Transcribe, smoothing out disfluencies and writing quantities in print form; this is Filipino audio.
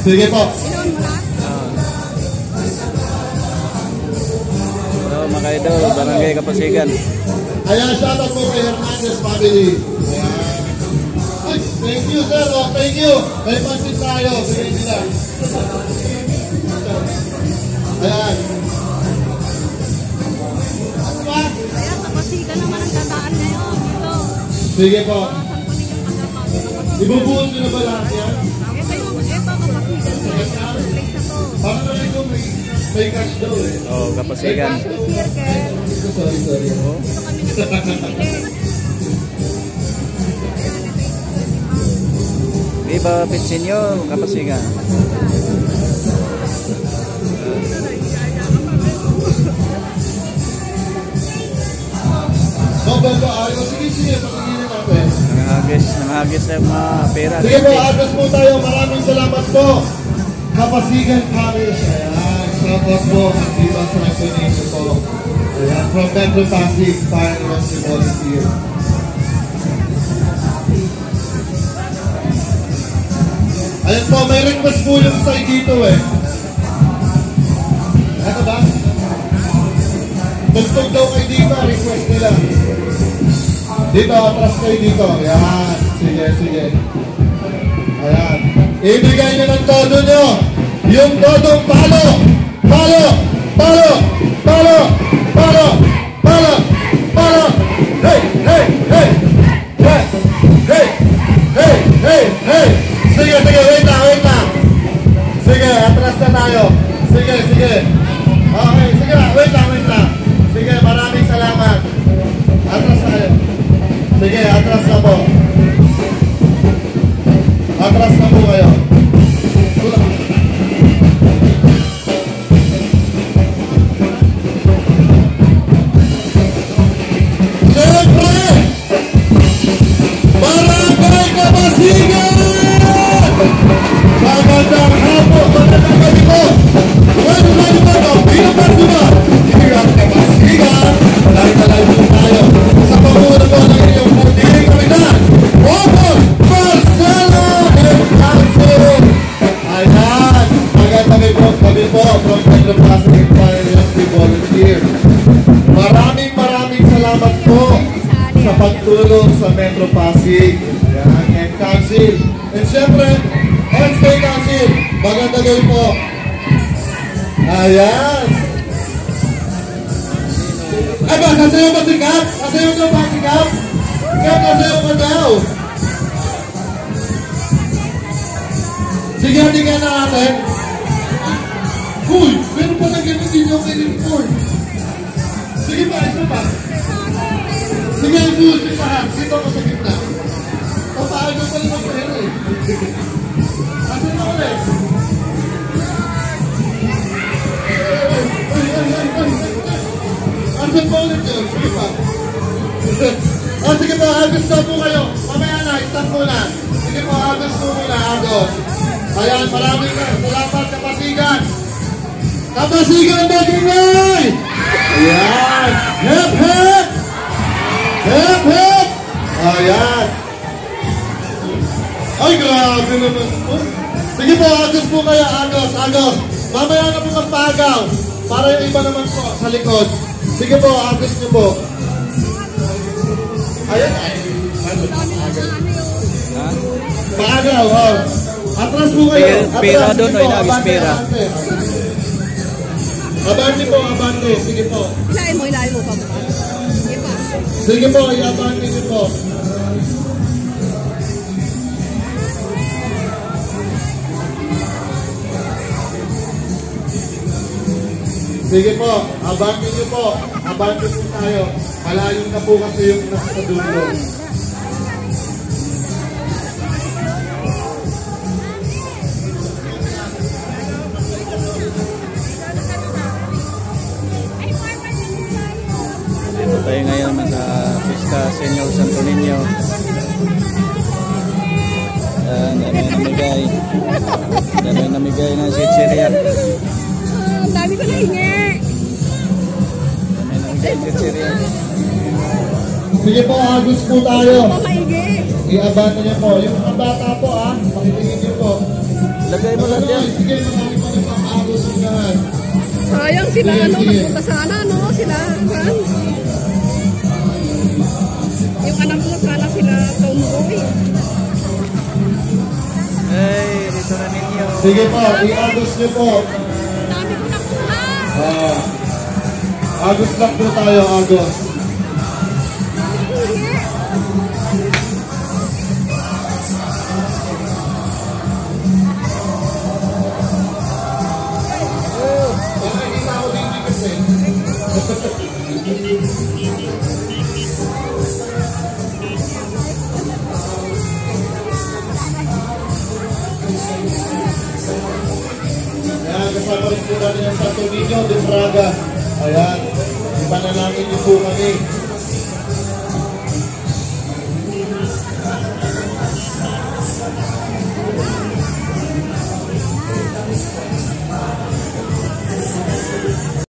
Sige po. So, mga idol, Barangay Kapasigan. Ayan, shoutout po kay Hernandez family. Ayan. Ay, thank you sir, oh, thank you. May pansin tayo. Sige nila. Ayan. Ano ba? Kaya Kapasigan naman ang dadaan ngayon dito. Sige po. Ibubuhos nyo na ba lahat yan? Ito Kapasigan na. Place na to. Parang naman ko may cash daw eh. Oh, Kapasigan. Sorry. Oh. Dito kami nagpapili. Viva Pitsinyo, Kapasigan. Bago ayaw. Sige, patigilin natin. Nangagis na mga pera. Sige po, agos po tayo. Maraming salamat po. Kapasigan Parish. Ayan, shoutout po. Viva sa explanation po. Ayan, from Metro Pasig, Fire and Rescue Volunteer. Ayan po, may request po yung side dito eh. Ano ba? Tugtog daw kayo dito, request nila. Dito, atras kayo dito. Ayan, sige. Ayan. Ibigay nyo ng todo nyo. Yung todong palo. Hey. Sige, wait lang. Sige, atras na tayo. Sige. Okay, sige na, wait lang. Sige, maraming salamat. Atras tayo. Sige, atras na po. Atras na po kayo. Siyempre, Barangay Kapasigan! Magandang hapon, magandang gabi po. Welcome po, Pinapansuman, Hirang Kapasigan. Live po tayo sa pamuno po ng inyong munting kapitan, Robert Marcelo and Council. Ayan, magandang gabi po from Metro Pasig Fire and Rescue Volunteer. Maraming salamat po sa pagtulong sa Metro Pasig. Ayan, and Council. And syempre, SK Council, magandang gabi po. Ayan. Ay ba, sasayaw ba si Cap? Sasayaw ba si Cap? Cap, sasayaw ka daw. Sige, tingnan na natin. Uy, meron pa na ganun din yung kinimpul. Sige pa, isa pa. Sige, ibuhos yung lahat. Dito ako sa gitna. Papaano pa naman pera eh. Kasi na ulit. Asan po ulit yun? Sige pa. Sige po, agos na po kayo. Mamaya na, stop muna. Sige po, agos po muna, agos. Ayan, maraming salamat, Kapasigan. Kapasigan, Bagingay! Ayan. Hep! Ayan. Ay, grabe naman po. Sige po, agos po kayo, agos. Mamaya na po magpagaw. Para yung iba naman po sa likod. Sige po, agos niyo po. Ayan. Pagaw, oh. Atras po kayo. Pira doon, ay nag-pira. Abante. Sige po. Ilahin mo pa. Sige po, i-abante niyo po. Sige po, abante niyo po. Abante po tayo. Malayo na po kasi yung nasa dulo. Dito tayo ngayon sa Pista Senyor Santo Niño. Dami namigay ng sitsirya. Ang dami ko na hingi. Dami namigay ng sitsirya. Sige po, agos po tayo. Maigi. I-abante niyo po. Yung mga bata po, pakitingin niyo po. Lagay mo lang yan. Sige, marami pa rin pang-agos yan. Sayang sila, ano, nagpunta sana, no? Sila, Franz. Yung anak mo, sana sila, tomboy. Ay, dito na ninyo. Sige po, i-agos niyo po. Dami ko nakuha. Agos lang po tayo, agos. Ayan, kasama rin po natin ang Santo Niño de Praga. Ayan, ipanalangin niyo po kami.